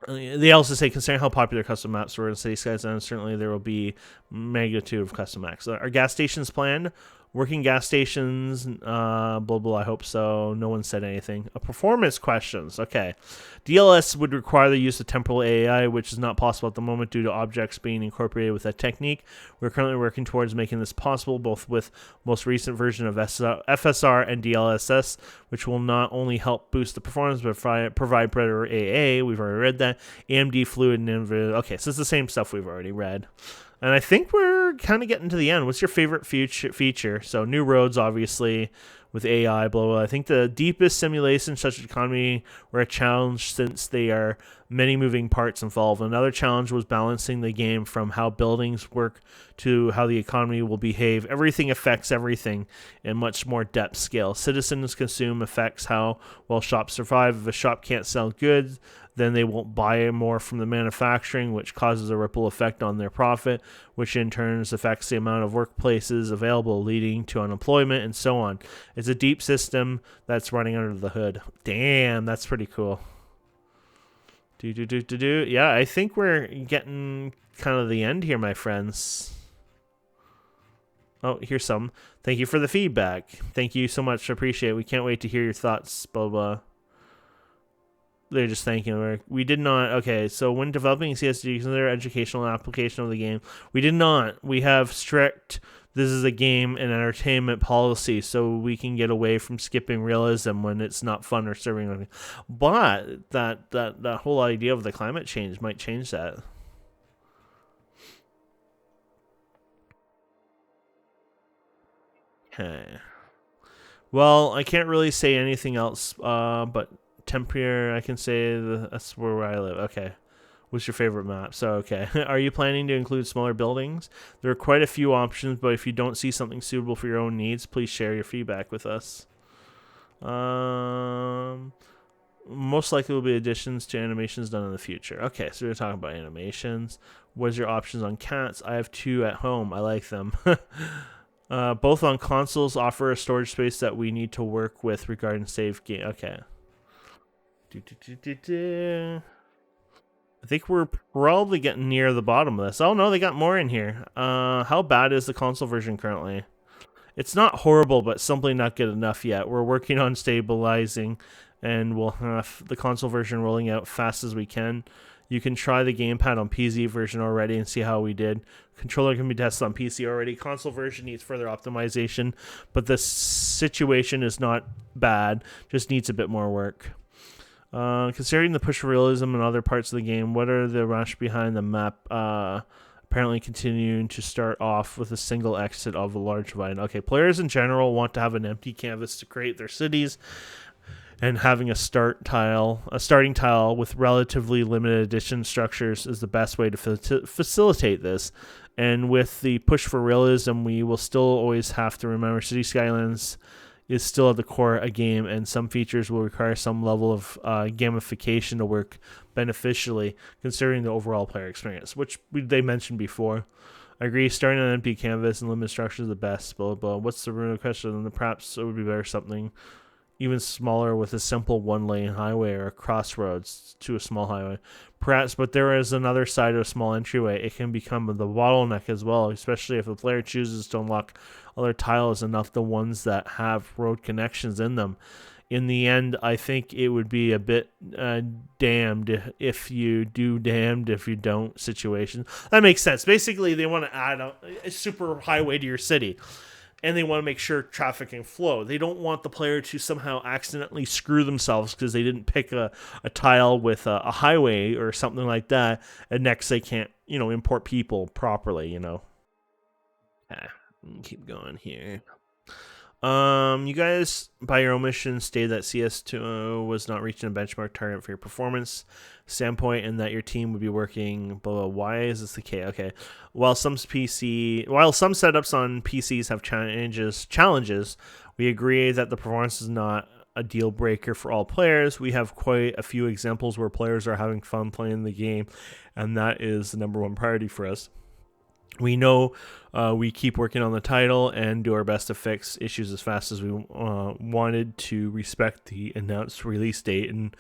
They also say, considering how popular custom maps were in City Skylines, certainly there will be magnitude of custom maps. Are gas stations planned? Working gas stations, blah, blah, I hope so. No one said anything. Performance questions. Okay. DLS would require the use of temporal AI, which is not possible at the moment due to objects being incorporated with that technique. We're currently working towards making this possible, both with most recent version of FSR and DLSS, which will not only help boost the performance, but provide better AA. We've already read that. AMD Fluid and NVIDIA. Okay, so it's the same stuff we've already read. And I think we're kind of getting to the end. What's your favorite feature? So new roads, obviously, with AI, blah, blah. I think the deepest simulations such as economy were a challenge since there are many moving parts involved. Another challenge was balancing the game from how buildings work to how the economy will behave. Everything affects everything in much more depth scale. Citizens consume affects how well shops survive. If a shop can't sell goods, then they won't buy more from the manufacturing, which causes a ripple effect on their profit, which in turn affects the amount of workplaces available, leading to unemployment and so on. It's a deep system that's running under the hood. Damn, that's pretty cool. Yeah, I think we're getting kind of the end here, my friends. Oh, here's some. Thank you for the feedback. Thank you so much. I appreciate it. We can't wait to hear your thoughts, blah, blah. They're just thanking. We did not. Okay, so when developing CSD, consider educational application of the game. We did not. We have strict, this is a game and entertainment policy, so we can get away from skipping realism when it's not fun or serving. But that whole idea of the climate change might change that. Okay. Well, I can't really say anything else, but Tempere, I can say that's where I live. Okay. What's your favorite map? So, okay. Are you planning to include smaller buildings? There are quite a few options, but if you don't see something suitable for your own needs, please share your feedback with us. Most likely will be additions to animations done in the future. Okay, so we're talking about animations. What's your options on cats? I have 2 at home. I like them. Both on consoles offer a storage space that we need to work with regarding save game. Okay. I think we're probably getting near the bottom of this. Oh no, they got more in here. How bad is the console version currently? It's not horrible, but simply not good enough yet. We're working on stabilizing and we'll have the console version rolling out fast as we can. You can try the gamepad on PC version already and see how we did. Controller can be tested on PC already. Console version needs further optimization, but the situation is not bad, just needs a bit more work. Considering the push for realism in other parts of the game, what are the rush behind the map apparently continuing to start off with a single exit of a large divide? Okay, players in general want to have an empty canvas to create their cities, and having a starting tile with relatively limited addition structures is the best way to facilitate this. And with the push for realism, we will still always have to remember City Skylines is still at the core a game, and some features will require some level of gamification to work beneficially, considering the overall player experience, which they mentioned before. I agree, starting on an empty canvas and limited structure is the best, blah, blah. What's the real question? Perhaps it would be better something even smaller with a simple one-lane highway or a crossroads to a small highway. Perhaps, but there is another side of a small entryway. It can become the bottleneck as well, especially if a player chooses to unlock other tiles enough, the ones that have road connections in them. In the end, I think it would be a bit damned if you do, damned if you don't situation. That makes sense. Basically, they want to add a super highway to your city, and they want to make sure traffic can flow. They don't want the player to somehow accidentally screw themselves because they didn't pick a tile with a highway or something like that, and next they can't, import people properly, Keep going here. You guys, by your omission, stated that CS2 was not reaching a benchmark target for your performance standpoint, and that your team would be working. Blah, blah. Why is this the case? Okay, while some setups on PCs have challenges, we agree that the performance is not a deal breaker for all players. We have quite a few examples where players are having fun playing the game, and that is the number one priority for us. We know we keep working on the title and do our best to fix issues as fast as we wanted to respect the announced release date and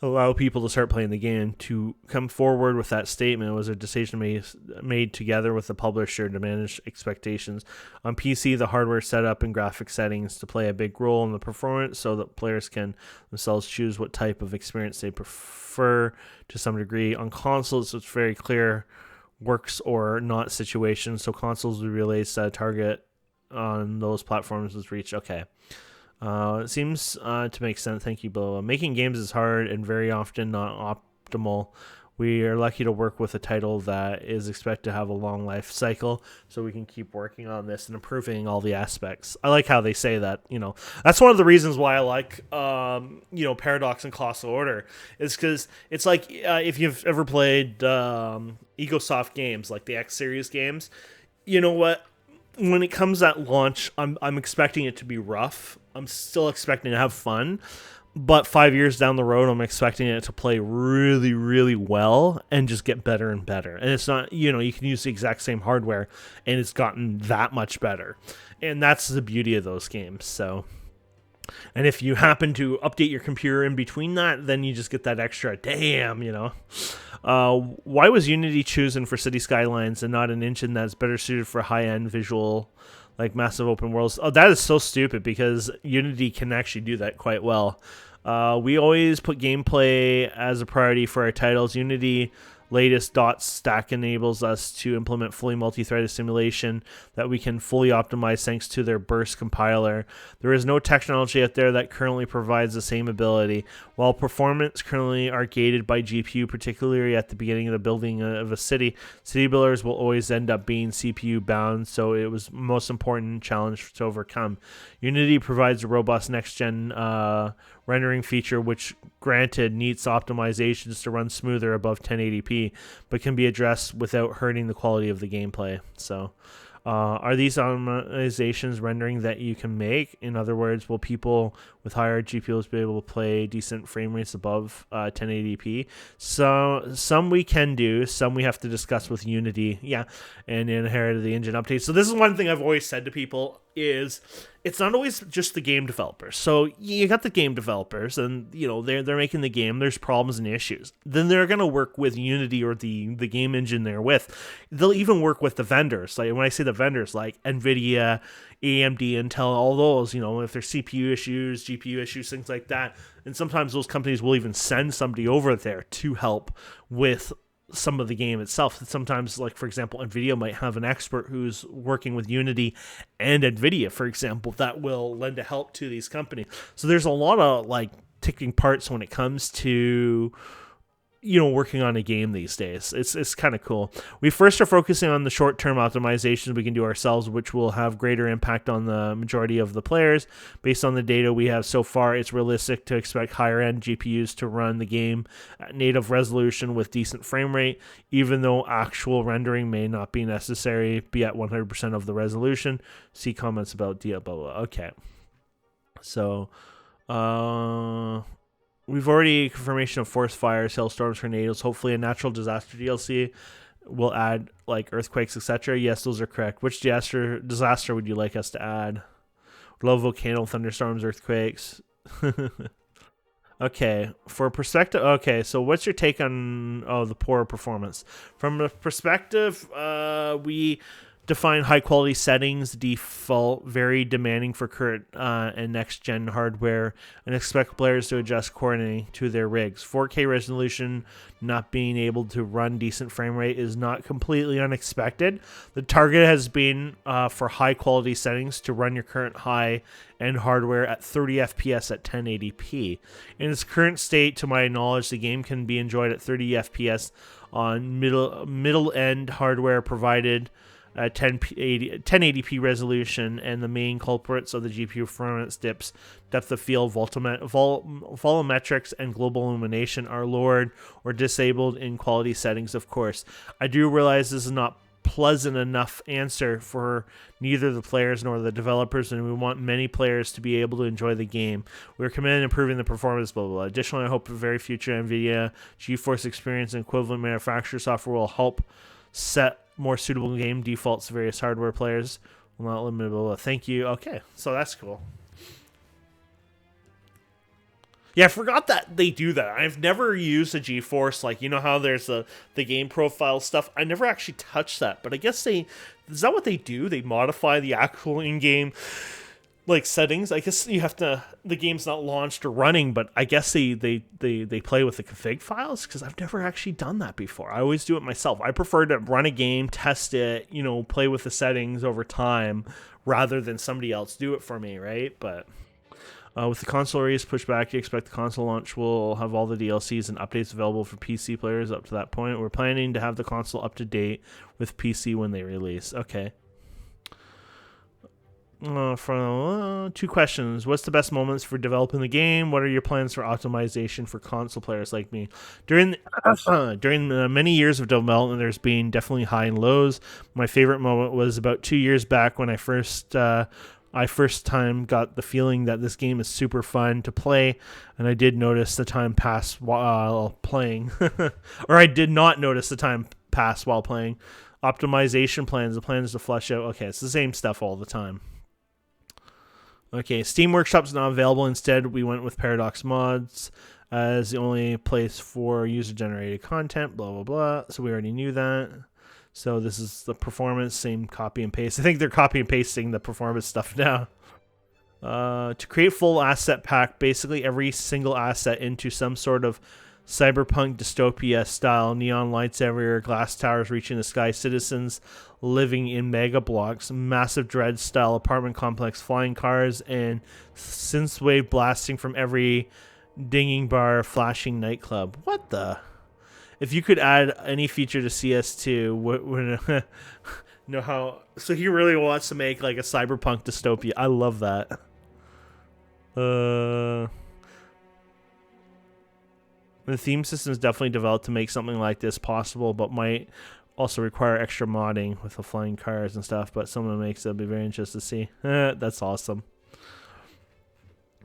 allow people to start playing the game. To come forward with that statement was a decision made together with the publisher to manage expectations. On PC, the hardware setup and graphic settings to play a big role in the performance so that players can themselves choose what type of experience they prefer to some degree. On consoles, it's very clear works or not situation, so consoles will release a target on those platforms was reached. Okay. It seems to make sense. Thank you, Bo. Making games is hard and very often not optimal. We are lucky to work with a title that is expected to have a long life cycle, so we can keep working on this and improving all the aspects. I like how they say that, That's one of the reasons why I like, Paradox and Colossal Order, is because it's like, if you've ever played Egosoft games, like the X series games, you know what? When it comes at launch, I'm expecting it to be rough. I'm still expecting to have fun. But 5 years down the road, I'm expecting it to play really, really well and just get better and better. And it's not, you can use the exact same hardware and it's gotten that much better. And that's the beauty of those games. So, and if you happen to update your computer in between that, then you just get that extra, damn, Why was Unity chosen for City Skylines and not an engine that's better suited for high-end visual, like massive open worlds? Oh, that is so stupid because Unity can actually do that quite well. We always put gameplay as a priority for our titles. Unity latest dots stack enables us to implement fully multi-threaded simulation that we can fully optimize thanks to their burst compiler. There is no technology out there that currently provides the same ability. While performance currently are gated by GPU, particularly at the beginning of the building of a city builders will always end up being CPU bound, so it was most important challenge to overcome. Unity provides a robust next-gen rendering feature, which granted needs optimizations to run smoother above 1080p, but can be addressed without hurting the quality of the gameplay. So are these optimizations rendering that you can make? In other words, will people with higher GPUs be able to play decent frame rates above 1080p? So some we can do, some we have to discuss with Unity, and inherit the engine updates. So this is one thing I've always said to people. is it's not always just the game developers. So you got the game developers, and they're making the game. There's problems and issues. Then they're gonna work with Unity or the game engine they're with. They'll even work with the vendors. Like when I say the vendors, like NVIDIA, AMD, Intel, all those. If there's CPU issues, GPU issues, things like that. And sometimes those companies will even send somebody over there to help with some of the game itself. Sometimes, like for example, NVIDIA might have an expert who's working with Unity and NVIDIA, for example, that will lend a help to these companies. So there's a lot of like ticking parts when it comes to working on a game these days. It's kind of cool. We first are focusing on the short-term optimizations we can do ourselves, which will have greater impact on the majority of the players. Based on the data we have so far, it's realistic to expect higher-end GPUs to run the game at native resolution with decent frame rate, even though actual rendering may not be necessary, be at 100% of the resolution. See comments about blah, blah, blah. Okay. So, we've already confirmation of forest fires, hailstorms, tornadoes. Hopefully, a natural disaster DLC will add like earthquakes, etc. Yes, those are correct. Which disaster would you like us to add? Love volcano, thunderstorms, earthquakes. Okay, for perspective. Okay, so what's your take on the poor performance? From the perspective, we define high quality settings, default, very demanding for current and next gen hardware, and expect players to adjust accordingly to their rigs. 4K resolution not being able to run decent frame rate is not completely unexpected. The target has been for high quality settings to run your current high end hardware at 30 FPS at 1080p. In its current state, to my knowledge, the game can be enjoyed at 30 FPS on middle end hardware provided 1080p resolution, and the main culprits of the GPU performance dips, depth of field, volumetrics, and global illumination are lowered or disabled in quality settings, of course. I do realize this is not pleasant enough answer for neither the players nor the developers, and we want many players to be able to enjoy the game. We're committed to improving the performance, blah, blah, blah. Additionally, I hope the very future NVIDIA GeForce Experience and equivalent manufacturer software will help set more suitable game defaults to various hardware players. Will not limit. Thank you. Okay, so that's cool. Yeah, I forgot that they do that. I've never used a GeForce. Like, how there's the game profile stuff. I never actually touched that, but I guess is that what they do? They modify the actual in-game like settings. I guess you have to. The game's not launched or running, but I guess they play with the config files, because I've never actually done that before. I always do it myself. I prefer to run a game, test it, play with the settings over time, rather than somebody else do it for me, right? But with the console release pushed back, you expect the console launch will have all the DLCs and updates available for PC players up to that point. We're planning to have the console up to date with PC when they release. Okay. From two questions. What's the best moments for developing the game? What are your plans for optimization for console players like me? During many years of development, there's been definitely high and lows. My favorite moment was about 2 years back when I first time got the feeling that this game is super fun to play, and I did notice the time pass while playing. Or I did not notice the time pass while playing. Optimization plans, the plans to flush out. Okay, it's the same stuff all the time. Okay, Steam Workshop's not available. Instead, we went with Paradox Mods as the only place for user-generated content, blah, blah, blah. So we already knew that. So this is the performance, same copy and paste. I think they're copy and pasting the performance stuff now. To create full asset pack, basically every single asset into some sort of cyberpunk dystopia style, neon lights everywhere, glass towers reaching the sky, citizens living in mega blocks, massive dread style apartment complex, flying cars, and synthwave blasting from every dinging bar, flashing nightclub. What the? If you could add any feature to CS2, would know how? So he really wants to make like a cyberpunk dystopia. I love that. The theme system is definitely developed to make something like this possible, but might also require extra modding with the flying cars and stuff. But someone makes it, it'll be very interesting to see. That's awesome.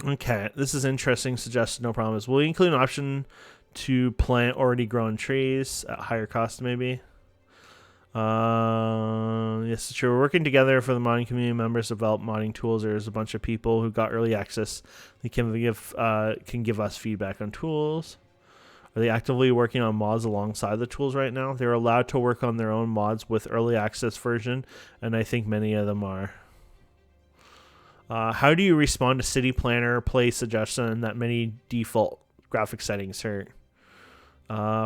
Okay, this is interesting. Suggested, no problem. Will you include an option to plant already grown trees at higher cost, maybe? Yes, it's true. We're working together for the modding community members to develop modding tools. There's a bunch of people who got early access. They can give us feedback on tools. Are they actively working on mods alongside the tools right now? They're allowed to work on their own mods with early access version, and I think many of them are. How do you respond to city planner play suggestion that many default graphic settings hurt?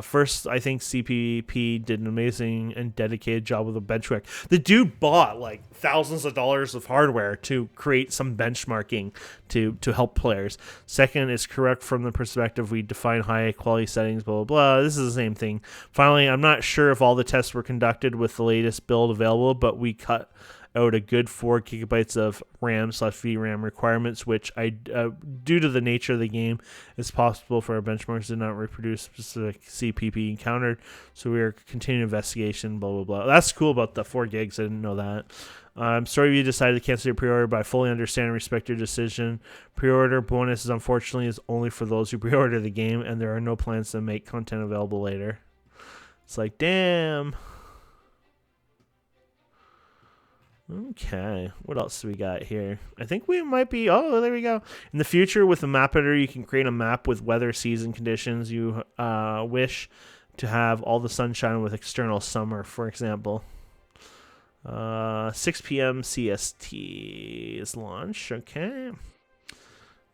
First, I think CPP did an amazing and dedicated job with the benchmark. The dude bought like thousands of dollars of hardware to create some benchmarking to help players. Second, it's correct from the perspective we define high quality settings, blah, blah, blah. This is the same thing. Finally, I'm not sure if all the tests were conducted with the latest build available, but we cut out a good 4 gigabytes of RAM/VRAM requirements, which due to the nature of the game, it's possible for our benchmarks to not reproduce specific CPP encountered. So we are continuing investigation, blah, blah, blah. That's cool about the 4 gigs. I didn't know that. I'm sorry you decided to cancel your pre-order, but I fully understand and respect your decision. Pre-order bonuses, unfortunately, is only for those who pre-order the game, and there are no plans to make content available later. It's like, damn. Okay, what else do we got here? I think we might be... Oh, there we go. In the future, with the map editor, you can create a map with weather season conditions you wish to have all the sunshine with external summer, for example. 6 p.m. CST is launch. Okay.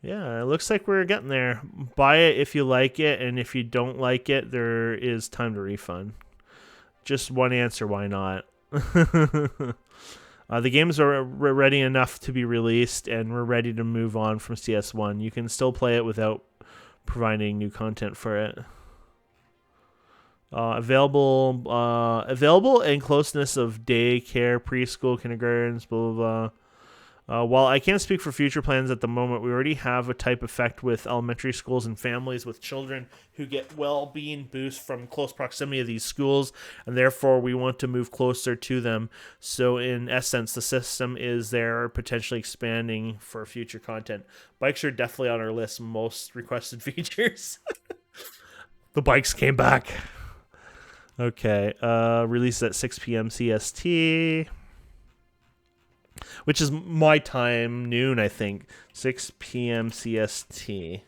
Yeah, it looks like we're getting there. Buy it if you like it, and if you don't like it, there is time to refund. Just one answer, why not? The games are ready enough to be released, and we're ready to move on from CS1. You can still play it without providing new content for it. Available and closeness of daycare, preschool, kindergartens, blah, blah, blah. While I can't speak for future plans at the moment, we already have a type effect with elementary schools and families with children who get well-being boosts from close proximity of these schools, and therefore we want to move closer to them. So in essence, the system is there potentially expanding for future content. Bikes are definitely on our list, most requested features. The bikes came back. Okay, released at 6 p.m. CST. Which is my time, noon, I think. 6 p.m. CST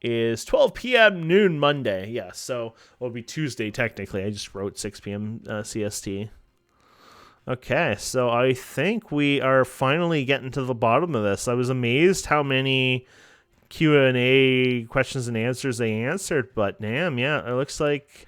is 12 p.m. noon Monday. Yeah, so it'll be Tuesday, technically. I just wrote 6 p.m. CST. Okay, so I think we are finally getting to the bottom of this. I was amazed how many Q&A questions and answers they answered, but damn, yeah, it looks like...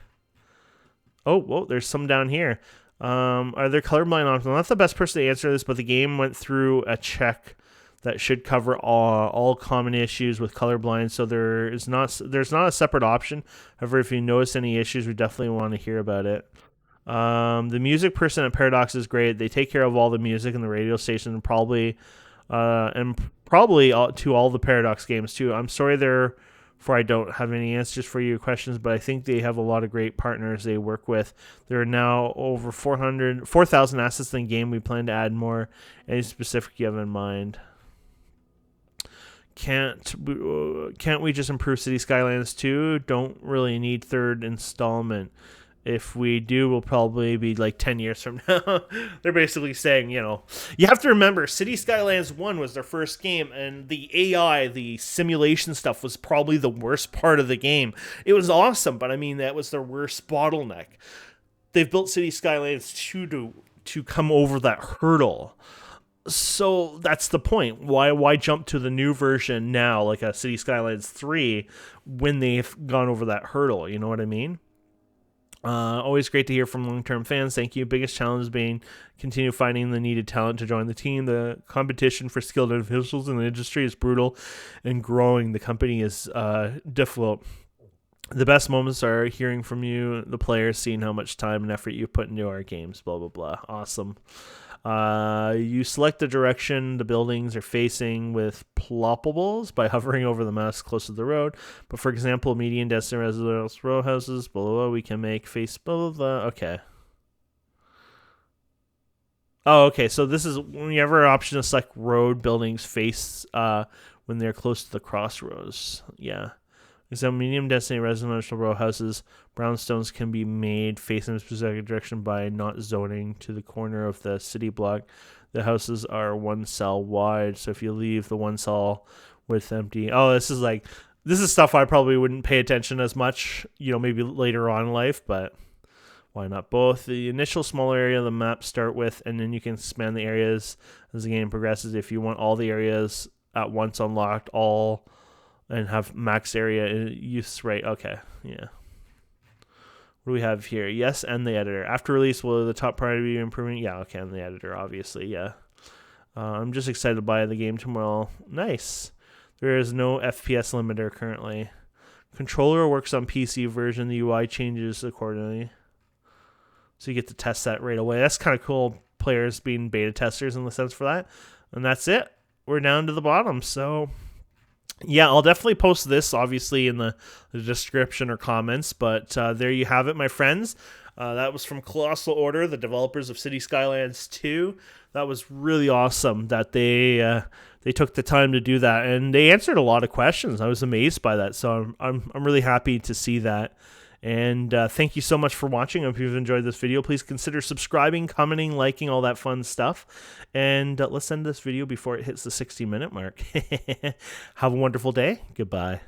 Oh, whoa, there's some down here. Are there colorblind options? I'm not the best person to answer this, but the game went through a check that should cover all common issues with colorblind. So there's not a separate option. However, if you notice any issues, we definitely want to hear about it. The music person at Paradox is great. They take care of all the music in the radio station, and probably to all the Paradox games too. I'm sorry I don't have any answers for your questions, but I think they have a lot of great partners they work with. There are now over 4,000 assets in the game. We plan to add more. Any specific you have in mind? Can't we just improve City Skylines 2? Don't really need third installment. If we do, we'll probably be like 10 years from now. They're basically saying, you have to remember, City Skylines 1 was their first game, and the AI, the simulation stuff, was probably the worst part of the game. It was awesome, but I mean, that was their worst bottleneck. They've built City Skylines 2 to come over that hurdle. So that's the point. Why jump to the new version now, like a City Skylines 3, when they've gone over that hurdle? You know what I mean? Always great to hear from long-term fans. Thank you. Biggest challenge being continue finding the needed talent to join the team. The competition for skilled individuals in the industry is brutal, and growing the company is difficult. The best moments are hearing from you, the players, seeing how much time and effort you put into our games. Blah blah blah. Awesome. You select the direction the buildings are facing with ploppables by hovering over the mouse close to the road. But for example, median density residential row houses, blah, blah, blah, we can make face blah, blah, blah. Okay. Oh, okay. So this is when you have an option to select road buildings face when they're close to the crossroads. Yeah. Some medium density residential row houses, brownstones can be made facing a specific direction by not zoning to the corner of the city block. The houses are one cell wide, so if you leave the one cell with empty, this is stuff I probably wouldn't pay attention as much, maybe later on in life, but why not both? The initial small area of the map start with, and then you can expand the areas as the game progresses. If you want all the areas at once unlocked, all and have max area use rate. Okay, yeah. What do we have here? Yes, and the editor. After release, will the top priority be improving? Yeah, okay, and the editor, obviously, yeah. I'm just excited to buy the game tomorrow. Nice. There is no FPS limiter currently. Controller works on PC version. The UI changes accordingly. So you get to test that right away. That's kind of cool, players being beta testers in the sense for that. And that's it. We're down to the bottom, so... yeah, I'll definitely post this, obviously, in the description or comments, but there you have it, my friends. That was from Colossal Order, the developers of City Skylines 2. That was really awesome that they took the time to do that, and they answered a lot of questions. I was amazed by that, so I'm really happy to see that. And thank you so much for watching. If you've enjoyed this video, please consider subscribing, commenting, liking, all that fun stuff. And let's end this video before it hits the 60-minute mark. Have a wonderful day. Goodbye.